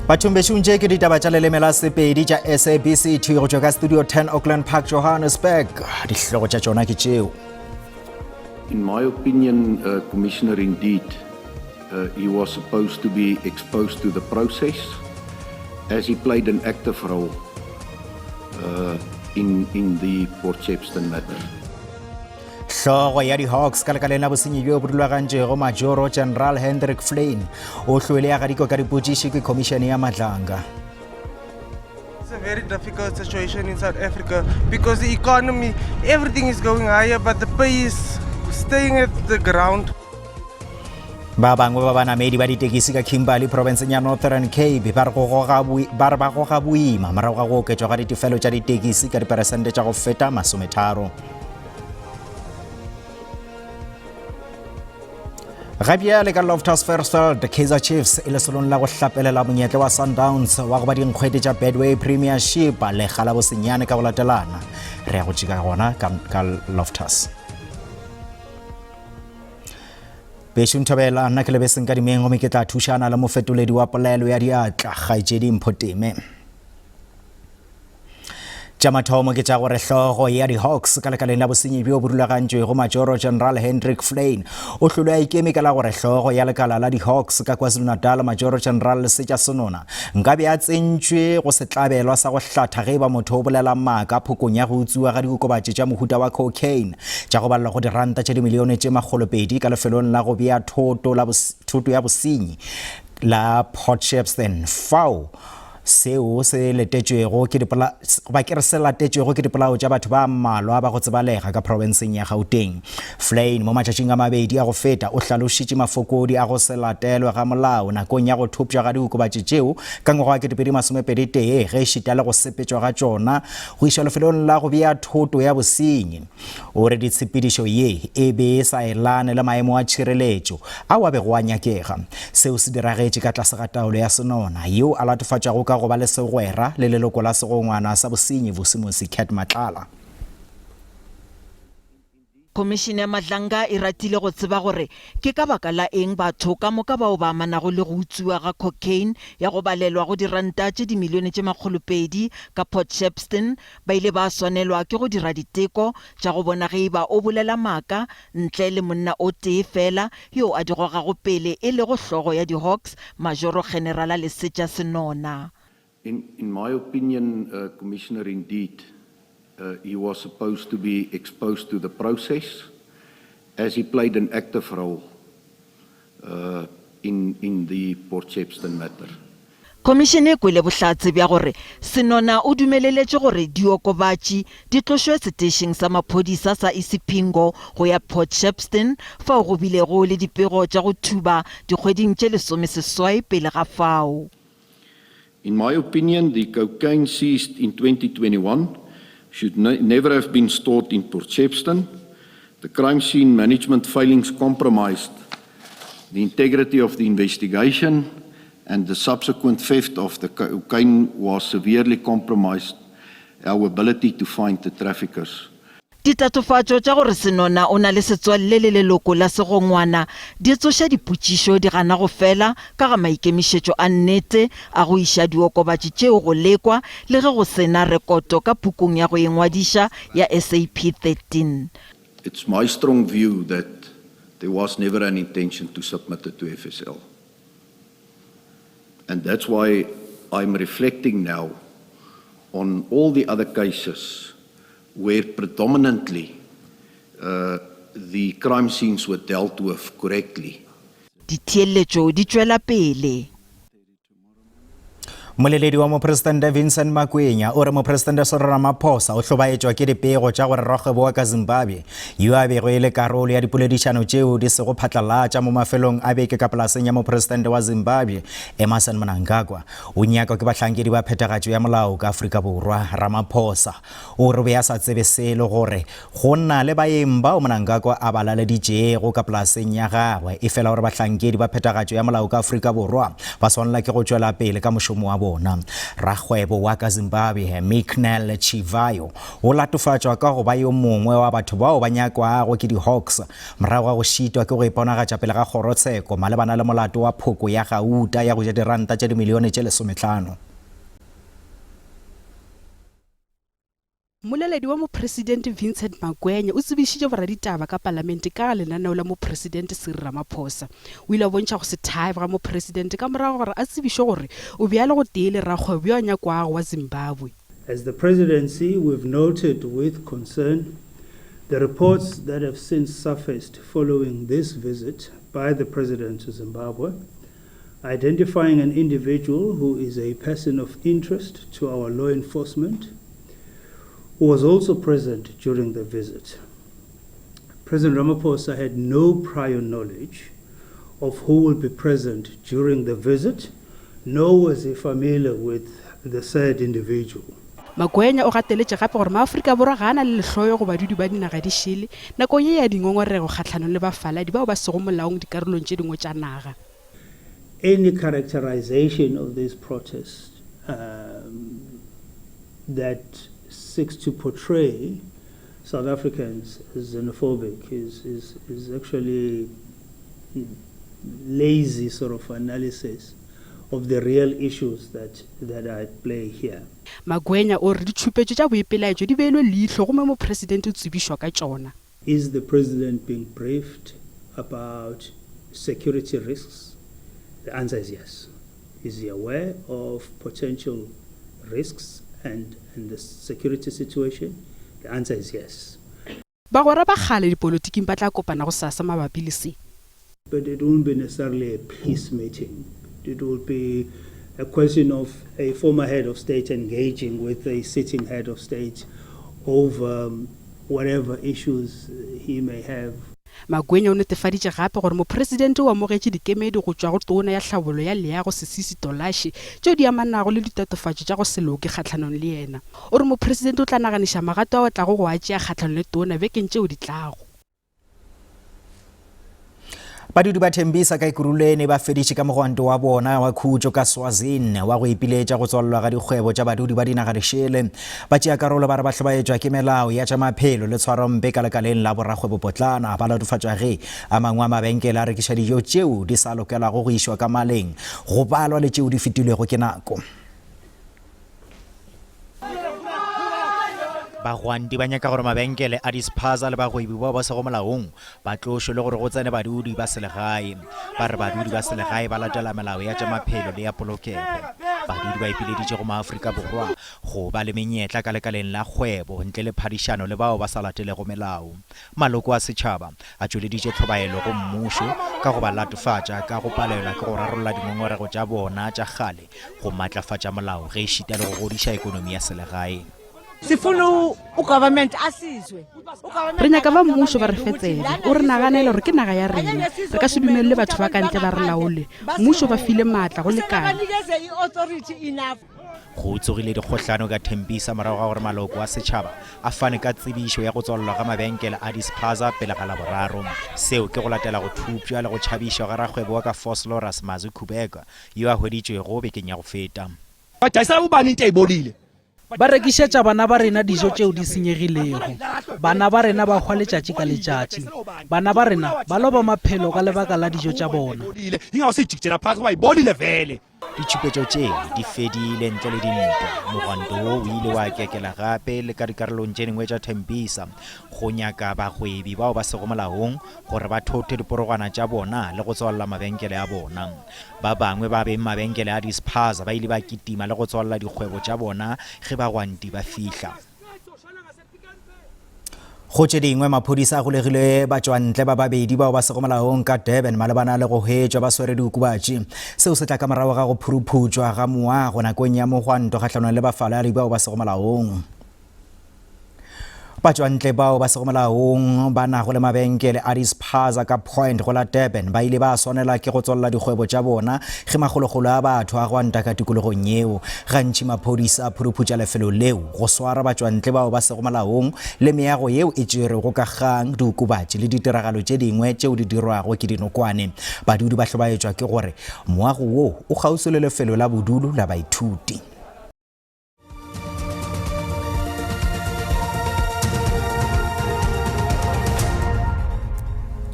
Bathong besong tše ke ditaba tša leleme la Sepedi tša SABC 2 go tšwa ka Studio 10 Auckland Park, Johannesburg. Dihlogo tša tšona ke tšeo. In my opinion, Commissioner, indeed, he was supposed to be exposed to the process as he played an active role in the Port Shepstone matter. Hlogo ya di-Hawks ka lekaleng la bosenyi bjo bo rulagantšego Majoro General Hendrik Flynn o hlweleaga diko ka dipotšiši ke Khomišene ya Matlanga. It's a very difficult situation in South Africa because the economy, everything is going higher, but the pay is staying at the ground. Ba bangwe ba banamedi ba ditekisi ka Kimberley province ya Northern Cape ba re ba goga boima morago ga go oketšwa ga ditefelo tša ditekisi ka diperesente tša go feta 30. Gabia le ka Loftus Versfeld, Kaizer Chiefs e le selong la go hlapelela monyetla wa Sundowns wa go ba dinkgwete tša Betway Premiership le gala bosenyane ka go latelana. Re ya go tšika gona ka Loftus. Bešo Nthobela nna ke lebeseng ka dimeng gomme ke tla thušana le mofetoledi wa polelo ya diatla Kgaetšedi Mphoteme. Tša mathomo ke tša gore hlogo ya di-Hawks ka lekaleng la bosenyi bjo bo rulagantšwego Majoro General Hendrik Flynn o hlolo a ikeme ka la gore hlogo ya lekala la di-Hawks ka KwaZulu-Natal Majoro General Lesetša Sonona nkabe a tsentšwe go setlabelwa sa go hlatha ge ba motho o bolela maaka phokong ya go utswiwa ga diokobatši tša mohuta wa cocaine tša go balelwa go diranta tša dimilione tše 200 ka lefelong la go bea thoto ya bosenyi la Port Shepstone fao seo se letetšwego ke dipolao tša batho ba mmalwa ba go tsebalega ka provinceng ya Gauteng. Flynn mo matšatšing a mabedi a go feta o hlalošitše mafokodi a go se latelwe ga molao nakong ya go thopša ga diokobatši tšeo ka ngwaga wa 2021 ge e šita le go sepetšwa ga tšona go iša lefelong la go bea thoto ya bosenyi. O re ditshepedišo ye e be e sa elane le maemo a tšhireletšo ao a bego a nyakega. Seo se diragetše ka tlase ga taolo ya Sonona yeo a latofatšago go ba le segwera le leloko la segongwana sa bosenyi Vusimusi Cat Matlala. Khomišene ya Matlanga e ratile go tseba gore ke ka baka la eng batho ka moka bao ba amanago le go utswiwa ga cocaine ya go balelwa go diranta tše dimilione tše 200 ka Port Shepstone ba ile ba swanelwa ke go dira diteko tša go bona ge ba o bolela maaka ntle le monna o tee fela yo a di gogago pele e le go hlogo ya di-Hawks Majoro General Lesetša Sonona. In my opinion, Commissioner, indeed, he was supposed to be exposed to the process as he played an active role in the Port Shepstone matter. Khomišene e kwele bohlatse bja gore Sonona o dumeleletše gore diokobatši di tlošwe seteišeng sa maphodisa sa Isipingo go ya Port Shepstone fao go bilego le dipego tša go thuba dikgweding tše 18 pele ga fao. In my opinion, the cocaine seized in 2021 should never have been stored in Port Shepstone. The crime scene management failings compromised the integrity of the investigation, and the subsequent theft of the cocaine was severely compromised our ability to find the traffickers. Ditatofatšo tša gore Sonona o na le setswalle le leloko la segongwana di tsoša dipotšišo di gana go fela ka ga maikemišetšo a nnete a go iša diokobatši tšeo go lekwa le ge go sena rekoto ka pukung ya go engwadiša ya SAP 13. It's my strong view that there was never an intention to submit it to FSL. And that's why I'm reflecting now on all the other cases where predominantly the crime scenes were dealt with correctly. Ditšeletšo di tšwela pele. Moleledi wa mopresidente Vincent Makwenya o re mopresidente Cyril Ramaphosa o hlobaetšwa ke dipego tša gore rakgwebo ka Zimbabwe yo a bego e le karolo ya dipoledišano tšeo di sego phatlalatša mo mafelong a beke ka polaseng ya mopresidente wa Zimbabwe Emmerson Mnangagwa o nyaka ke bahlankedi ba phethagatšo ya molao ka Afrika Borwa. Ramaphosa o re be a sa tsebe selo gore go nna le baeng bao Mnangagwa a balaleditšego ka polaseng ya gagwe e fela gore bahlankedi ba phethagatšo ya molao ka Afrika Borwa ba swanela ke go tšwela pele ka mošomo wa bona. Rakgwebo wa ka Zimbabwe Micnel Chivayo o latofatšwa ka go ba yo mongwe wa batho bao ba nyakwago ke di-Hawks morago ga go šitwa ke go iponagatša pele ga kgorotsheko malebana le molato wa phoko ya gauta ya go ja diranta tša dimilione tše 15. Moleledi wa mopresidente Vincent Magwenya o tsebišitše boraditaba ka palamente ka ga lenaneo la mopresidente Cyril Ramaphosa. O ile a bontšha go se thabe ga mopresidente ka morago gore a tsebiše gore o be a le go tee lerakgwebo yo a nyakwago wa Zimbabwe. As the presidency, we've noted with concern the reports that have since surfaced following this visit by the president to Zimbabwe, identifying an individual who is a person of interest to our law enforcement, who was also present during the visit. President Ramaphosa had no prior knowledge of who will be present during the visit, nor was he familiar with the said individual. Magwenya o gateletše gape gore maAfrika Borwa ga ana le lehloyo go badudi ba dinaga di šele nako ye ya dingongorego kgatlhanong le bafaladi bao ba sego molaong dikarolong tše dingwe tša naga. Any characterization of this protest that seeks to portray South Africans as xenophobic is actually lazy sort of analysis of the real issues that are at play here. Magwenya o re ditšhupetšo tša boipelaetšo di beilwe leihlo gomme mopresidente o tsebišwa ka tšona. Is the president being briefed about security risks? The answer is yes. Is he aware of potential risks and the security situation? The answer is yes. Bagwera ba kgale dipolotiking ba tla kopana go sasa mabapi le se. But it won't be necessarily a peace meeting. It will be a question of a former head of state engaging with a sitting head of state over whatever issues he may have. Magwenya o netefaditše gape gore mopresidente o amogetše dikemedi go tšwa go tona ya tlhabolo ya leago Sisisi Tolashi tšeo di amanago le ditatofatšo tša go se loke kgatlhanong le yena. O re mopresidente o tla naganiša magato a tlago go a tšea kgatlhanong le tona bekeng tšeo di tlago. Badudi ba Thembisa ka Ikuruleni ba feditše ka mogwanto wa bona wa khutšo ka Swazini wa go ipiletša go tswalelwa ga dikgwebo tša badudi ba dinaga di šele. Ba tšea karolo ba re ba hlobaetšwa ke melao ya tša maphelo le tshwarompe ka lekaleng la borakgwebo potlana ba latofatšwa ge a mangwe a mabenkele a rekiša dijo tšeo di sa lokelago go išwa ka maleng go balwa le tšeo di fetilwego ke nako. Bagwanti ba nyaka gore mabenkele a dispaza le bagwebi ba ba sego molaong ba tlošwe le gore go tsene badudi ba selegae. Ba re badudi ba selegae ba latela melao ya tša maphelo le ya polokego. Badudi ba ipileditše go maAfrika Borwa go ba le menyetla ka lekaleng la kgwebo ntle le phadišano le bao ba sa latelego melao. Maloko a setšhaba a tšweleditše tlhobaelo go mmušo ka go ba latofatša ka go palelwa ke go rarolla dingongorego tša bona tša kgale go matlafatša molao ge e šita le go godiša ekonomi ya selegae. Re nyaka ba mmušo ba re fetsele o re naganele gore ke naga ya rena re ka se dumelele batho ba kantle ba re laole mmušo ba file maatla go lekana. Go tsogile dikgohlano ka Thembisa morago ga gore maloko a setšhaba a fane ka tsebišo ya go tswalelwa ga mabenkele a dispaza pele ga Laboraro. Seo ke go latela go thupša le go tšhabišwa ga rakgwebo wa ka Foslorus Mazukubeka yo a hweditšwego bekeng ya go feta. Ba rekišetša bana ba rena dijo tšeo di senyegilego. Bana ba rena ba hwa letšatši ka letšatši. Bana ba rena ba loba maphelo ka lebaka la dijo tša bona. Ditšhupetšo tše di fedile ntle le dintwa. Mogwanto wo o ile wa kekela gape le ka dikarolong tše dingwe tša Thembisa go nyaka bagwebi bao ba sego molaong gore ba thothe diporogwana tša bona le go tswalela mabenkele a bona. Ba bangwe ba beng mabenkele a dispaza ba ile ba kitima le go tswalela dikgwebo tša bona ge bagwanti ba fihla. Go tše dingwe maphodisa a golegile batšwantle ba babedi bao ba sego molaong ka Durban malebana le go hwetšwa ba swere diokobatši. Seo se tla ka morago ga go phuruphutswa ga moago nakong ya mogwanto kgatlhanong le bafaladi bao ba sego molaong. Batswantle bao ba segomolaong ba nago le mabenkele a dispaza ka Point go la Durban ba ile ba swanela ke go tswalla dikgwebo tša bona ge magologolo a batho a gwanta ka tikologong yeo gantši maphodisa a phuruputša lefelo leo go swara batswantle bao ba segomolaong le meago yeo e tšerego ka kgang diokobatši le ditiragalo tše dingwe tšeo di dirwago ke dinokwane. Badudi ba hlobaetšwa ke gore moago wo o kgauswi le lefelo la bodulo la baithuti.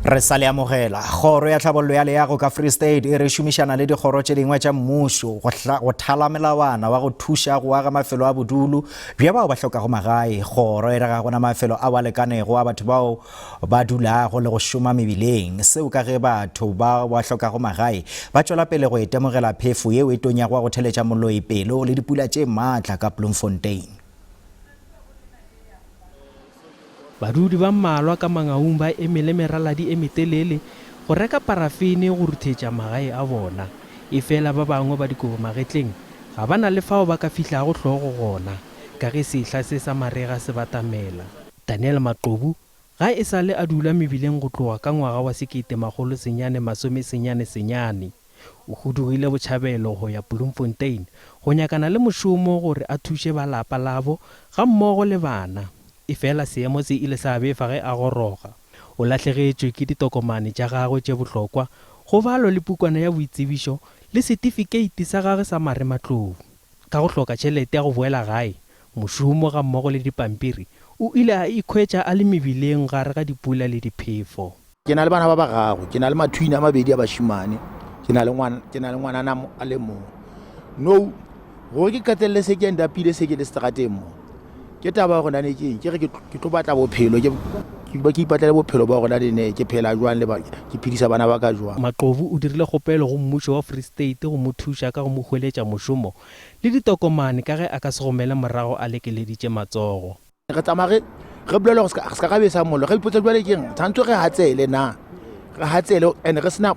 Re sa le amogela kgoro ya tlhabollo ya leago ka Free State e re šomišana le dikgoro tše dingwe tša mmušo go thala melawana wa go thuša go aga mafelo a bodulo bja bao ba hlokago magae. Kgoro e re ga gona mafelo a ba lekanego a batho bao ba dulago le go šoma mebileng, seo ka ge batho ba hlokago magae ba tšwela pele go itemogela phefo yeo e tonyago go theletša moloi pelo le dipula tše maatla ka Bloemfontein. Badudi ba mmalwa ka Mangaung ba emele meraladi e metelele go reka parafene go ruthetša magae a bona, e fela ba bangwe ba dikobo magetleng ga ba na le fao ba ka fihlago hlogo gona ka ge sehla se sa marega se batamela. Daniel Maqobu ga e sa le a dula mebileng go tloga ka ngwaga wa 1990 o hudugile botšhabelo go ya Bloemfontein go nyakana le mošomo gore a thuše balapa labo ga mmogo le bana. E fela seemo se ile sa befa ge a goroga. O lahlegetšwe ke ditokomane tša gagwe tše bohlokwa go balo le pukwana ya boitsebišo le setifikeiti sa gagwe sa marematlou. Ka go hloka tšhelete ya go boela gae, mošomo ga mmogo le dipampiri, o ile a ikhwetša a le mebileng gare ga dipula le diphefo. Ke na le bana ba ba gago, ke na le mathuina a mabedi a bašimane, ke na le ngwanana a le mong. No, gore ke katelle se ke ndapile se ke le strateng mo. Ke taba go nane ke re ke tlo batla bophelo ke ipatlela bophelo ba gona le ke phela jwang le ba ke phedisa bana ba ka jwang. Maqobu o dirile kgopelo go mmušo wa Free State go mo thuša ka go mo hweletša mošomo le ditokomane ka ge a ka se gomele morago a lekeleditše matsogo. Re tsamage re bolele go ska ga besa mollo ga ipotsa jwale keng tshantse re hatsele na re hatsele ene re sena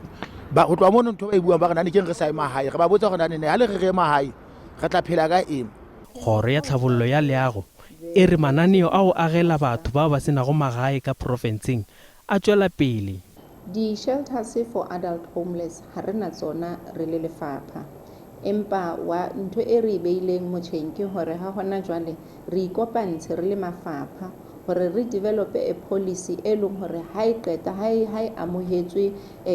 ba go tloa mo ntho ba e buang ba re nane keng re sa e mahae re ba botsa go nane ha le re mahae re tla phela ka eng. Kgoro ya tlhabollo ya leago e re mananeo a go agela batho ba ba senago magae ka profenseng a tšwela pele. Di-shelters for adult homeless ha re na tsona re le lefapha, empa wa ntho e re beileng motšheng ke gore ha gona jwale re ikopantshe re le mafapha gore re develop a policy e leng gore ha e qeta ha e amohetswe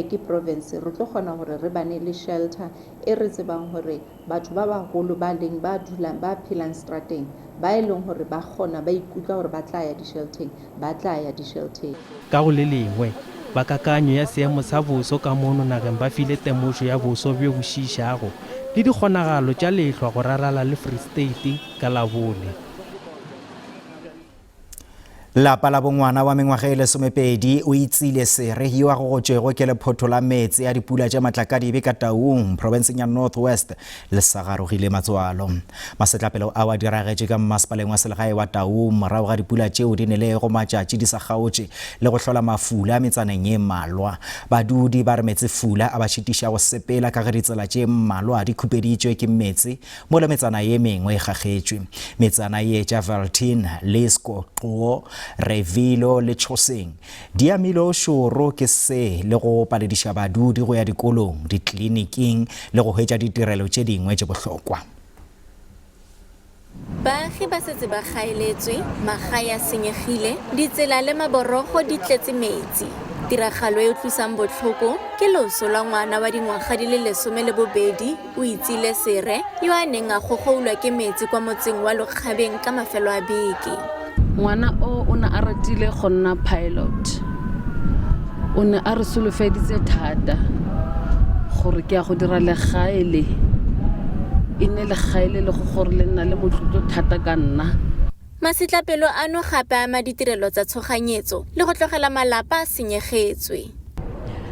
ke province re tlo kgona gore re bane le shelter e re tsebang gore batho ba bagolo ba leng ba dulang ba phelang strateng ba e leng gore ba kgona ba ikutla gore ba tla ya di-shelteng ba tla ya di-shelteng. Ka go le lengwe ba kakanyo ya seemo sa boso ka mono nageng ba file temošo ya boso bjo bo šišago le dikgonagalo tša lehlwa go rarala le Free State ka Labone. Lapa la bongwana wa mengwaga e 12 o itsile sere yo a go gotšego ke lephotho la metsi a dipula tša matlakadibe ka Taung provinseng ya North West le sa garogile matswalo. Masetlapelo a wa diragetše ka mmasepaleng wa selegae wa Taung morago ga dipula tšeo di nelego matšatši di sa kgaotše le go hlola mafula a metsaneng ye mmalwa. Badudi ba re metsi fula a ba šitiša go sepela ka ge ditsela tše mmalwa di khupeditšwe ke metsi mo le metsana ye mengwe e gagetšwe. Metsana ye tša Valtin, Lesko, Qo, Revilo le Choseng di amile o šoro ke se le go palediša badudi go ya dikolong, ditleliniking le go hwetša ditirelo tše dingwe tše bohlokwa. Baagi ba setse ba gaeletswe, magae a senyegile, ditsela le maborogo di tletse metsi. Tiragalo e utlwisang botlhoko ke loso la ngwana wa dingwaga di le 12 o itsile sere yo a neng a gogoulwa ke metsi kwa motseng wa Lokgabeng ka mafelo a beke. Ngwana o na a ratile go nna pilot, o ne a re solofeditse thata gore ke a go dira legaele e ne legaele le go gore le nna le motlotlo thata ka nna. Masetlapelo ano gape a maditirelo tsa tshoganyetso le go tlogela malapa a senyegetswe.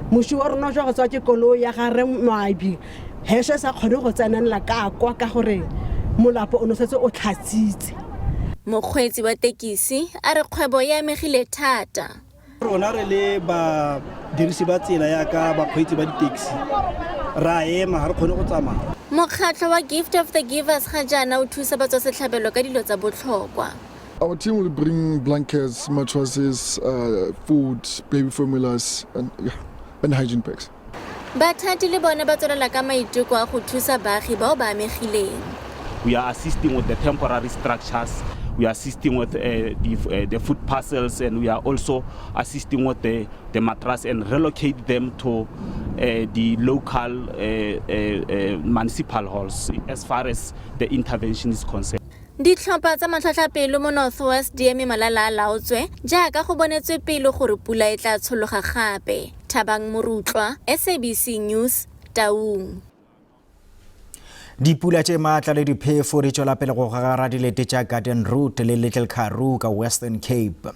Moši wa rona jwa go tswa ke koloi ya gare Moabi heshe sa kgone go tsenela ka kwa ka gore molapo o no setse o tlhatsitse. Mokgweetsi wa tekisi a re kgwebo ya amegile thata. Rona re le ba dirisi ba tsela ya ka bakgweetsi ba di-taxi ra ema ga re kgone go tsamaya. Mokgatlho wa Gift of the Givers ga jaana o thusa batswasetlhabelo ka dilo tsa botlhokwa. Our team will bring blankets, mattresses, food, baby formulas, and hygiene packs. Bathati le bona ba tswela ka maiteko a go thusa baagi bao ba amegileng. We are assisting with the temporary structures. We are assisting with the food parcels, and we are also assisting with the mattress and relocate them to the local municipal halls as far as the intervention is concerned. Ditlhopha tsa matlhatlhapelo mo Northwest di eme malala a laotswe jaaka go bonetswe pele gore pula e tla tshologa gape. Thabang Morutlwa, SABC News, Taung. Dipula tše maatla le diphefo di tšwela pele go gagara dilete tša Garden Route le Little Karoo ka Western Cape.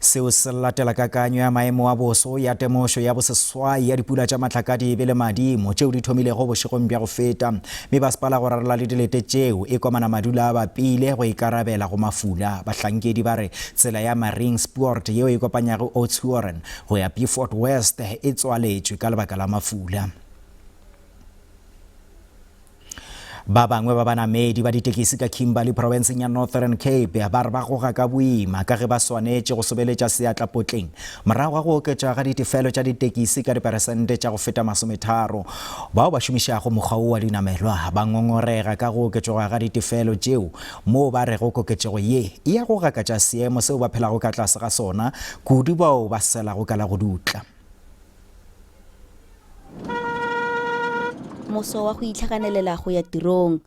Seo se latela kakanyo ya maemo a boso ya temošo ya boseswai ya dipula tša matlakadibe le madimo tšeo di thomilego bošegong bja go feta mme masepala go rarela le dilete tšeo e komana madula a bapile go ikarabela go mafula. Bahlankedi ba re tsela ya Marine Sport yeo e kopanyago Oudtshoorn go ya Beaufort West e tswaletšwe ka lebaka la mafula. Ba bangwe ba banamedi ba ditekisi ka Kimberley provinceng ya Northern Cape ba re ba goga ka boima ka ge ba swanetše go sobeletša seatla potleng morago ga go oketša ga ditefelo tša ditekisi ka diperesente tša go feta 30. Bao ba šomišago mokgwa wa dinamelwa ba ngongorega ka go oketšwa ga ditefelo tšeo moo ba re go koketšego ye e ya go gakatša seemo seo ba phelago ka tlase ga sona kudu bao ba selago ka la go dutla. Moso wa go itlhaganelela go ya tirong.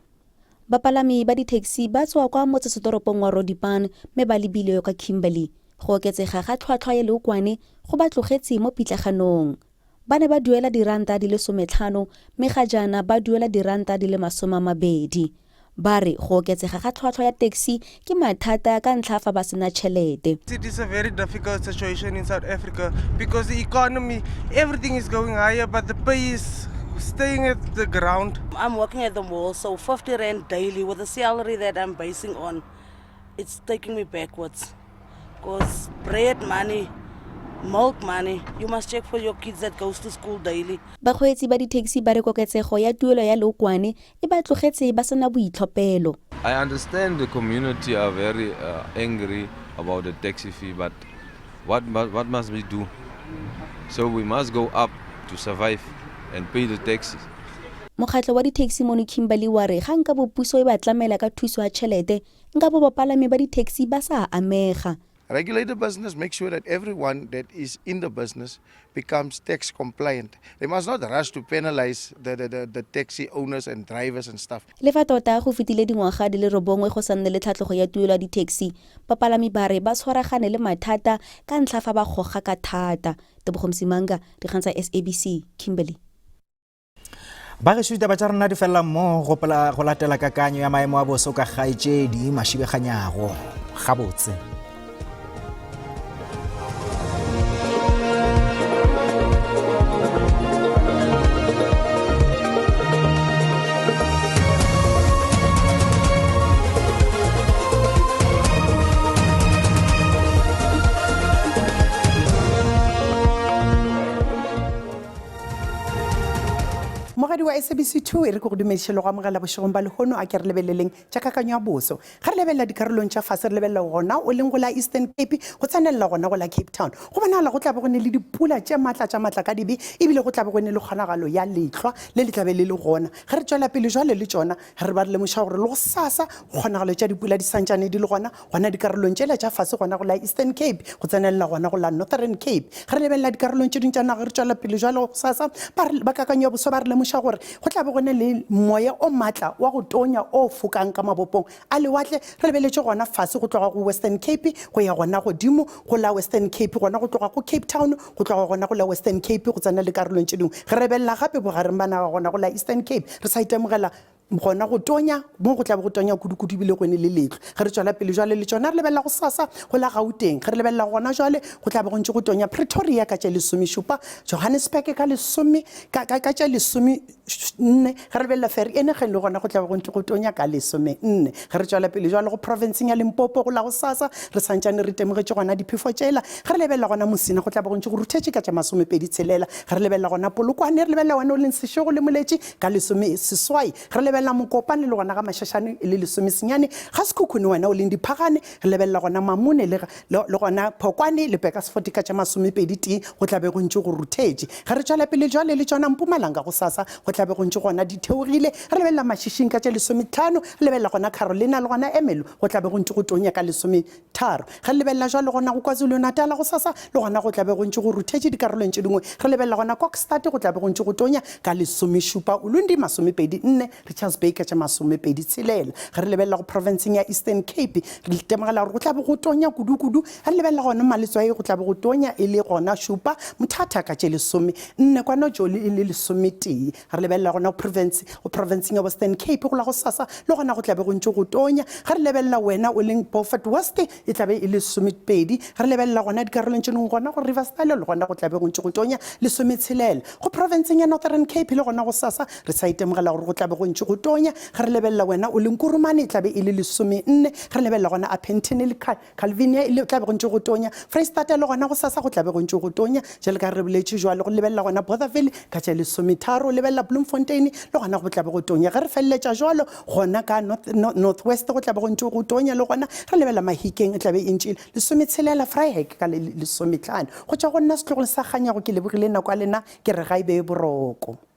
Bapalami ba di-taxi ba tswa kwa motsesetoropong wa Rodipan mme ba lebile ka Kimberley. Go oketsega ga tlhwatlhwa ya leokwane go ba tlogetse mo pitlaganong. Ba ne ba duela diranta di le 15 mme ga jaana ba duela diranta di le 20. Ba re go oketsega ga tlhwatlhwa ya taxi ke mathata ka ntlha fa ba sena tšhelete. It is a very difficult situation in South Africa because the economy, everything is going higher, but the pay is staying at the ground. I'm working at the mall, so 50 rand daily with the salary that I'm basing on, it's taking me backwards. Because bread money, milk money, you must check for your kids that goes to school daily. Bakgweetsi ba di-taxi ba re koketsego ya tuelo ya leokwane e ba tlogetse ba sena boitlhophelo. I understand the community are very angry about the taxi fee, but what must we do? So we must go up to survive and pay the taxes. Mokgatlo wa di-taxi mo Kimberley wa re ga nka bo puso e ba tlamela ka thuso ya tšhelete nka bo bapalami ba di-taxi ba sa amega. Regulated business makes sure that everyone that is in the business becomes tax compliant. They must not rush to penalize the taxi owners and drivers and stuff. Le fa tota go fetile dingwaga di le 9 go sa nne le tlhatlhogo ya tuelo ya di-taxi, bapalami ba re ba tshwaragane le mathata ka ntlha fa ba goga ka thata. Tebogo Msimanga, dikgang tsa SABC, Kimberley. Ba ge shuta ba tša rena di fela mo go latela kakanyo ya maemo a boso ka gaetšedi mašibeganyago gabotse. Mogadi wa SABC2 e re go dumedišelo go amogela bošegong ba lehono a ke re lebeleleng tša kakanyo ya boso ga re lebelela dikarolong tša fase re lebelela gona o leng go la Eastern Cape go tsanelela gona go la Cape Town go bonala go tla be go ne le dipula tše maatla ka dibe ebile go tla be go ne le kgonagalo ya letlhwa le le tla be le le gona ge re tšwela pele jwale le tšona ge re ba re lemoša gore le go sasa kgonagalo tša dipula di santšane di le gona dikarolong tšela tša fase gona go la Eastern Cape go tsanelela gona go la Northern Cape ge re lebelela dikarolong tše dintšana ge re tšwela pele jwale go sasa ba kakanyo ya boso ba re lemoša gore go tla be go ne le moya o matla wa go tonya o fokang ka mabopong a lewatle re lebeletse gona fase go tloga go Western Cape go ya gona godimo go la Western Cape gona go tloga go Cape Town go tloga gona go la Western Cape go tsena le karolong tše dingwe ge re belela gape bogareng bana gona go la Eastern Cape re sa itemogela gona go tonya mo go tla be go tonya kudu bile go ne le letlho ge re tswela pele jwale le tsona re lebelela go sasa go la Gauteng ge re lebelela gona jwale go tla be go ntse go tonya Pretoria ka tša 17 Johannesburg ka 10 ka tša 14 ge re lebelela Vereeniging le gona go tla be go ntse go tonya ka 14 ge re tswela pele jwale go provinceng ya Limpopo go la go sasa re santšane re temogetse gona diphefo tšela ge re lebelela gona Mosina go tla be go ntse go ruthetše ka tša 26 ge re lebelela gona Polokwane re lebelela gona o leng Seshego le Moletši ka 16 ge re lebelela Mokopane le gona ga Mashashane e le lesomesenyane ga Sekhukhune wena o leng Diphagane re lebelela gona Mamune le gona Phokwane le Bekasfort ka tša 20 go tlabe go ntse go ruthetse ga re tšwela pele jwale le tšona Mpumalanga go sasa go tlabe go ntse gona di theogile re lebelela Mashishing ka tša 15 re lebelela gona Carolina le gona Emelo go tlabe go ntse go tonya ka 13 ga lebelela jwale gona go KwaZulu-Natal go sasa le gona go tlabe go ntse go ruthetse dikarolong tše dingwe re lebelela gona Kokstad go tlabe go ntse go tonya ka 17 Ulundi 24 Richards Bay ka tša 26 ga re lebelela go provinceng ya Eastern Cape re temogela gore go tlabe go tonya kudu ga le belela gona Maletswae go tlabe go tonya e le gona Shupa Mthata ka tše 14 kwana Joli e le 11 ga re lebelela gona provinceng ya Western Cape go la go sasa le gona go tlabe go ntse go tonya ga re lebelela wena o leng Beaufort West e tlabe e le 12 ga re lebelela gona dikarolong tše dingwe gona go Riversdale le gona go tlabe go ntse go tonya le 16 go provinceng ya Northern Cape le gona go sasa re sa itemogela gore go tlabe go ntse go tonya ga re lebelela wena o leng Kurumane e tlabe e le 14 ga re lebelela gona Appleton le Calvinia e tlabe go ntse go tonya Freystata le gona go sasa go tlabe go ntse go tonya jalo ka re boletše jwale go lebelela gona Bothaville ka tša 13 lebelela Bloemfontein le gona go tlabe go tonya ga re feleletša jwalo gona ka Northwest go tlabe go ntse go tonya le gona re lebelela Mahikeng e tlabe e ntšile 16 Vryheid ka 15 go tšwa go nna setlogolo sa kganyago ke lebogile nako a lena ke re ga e be boroko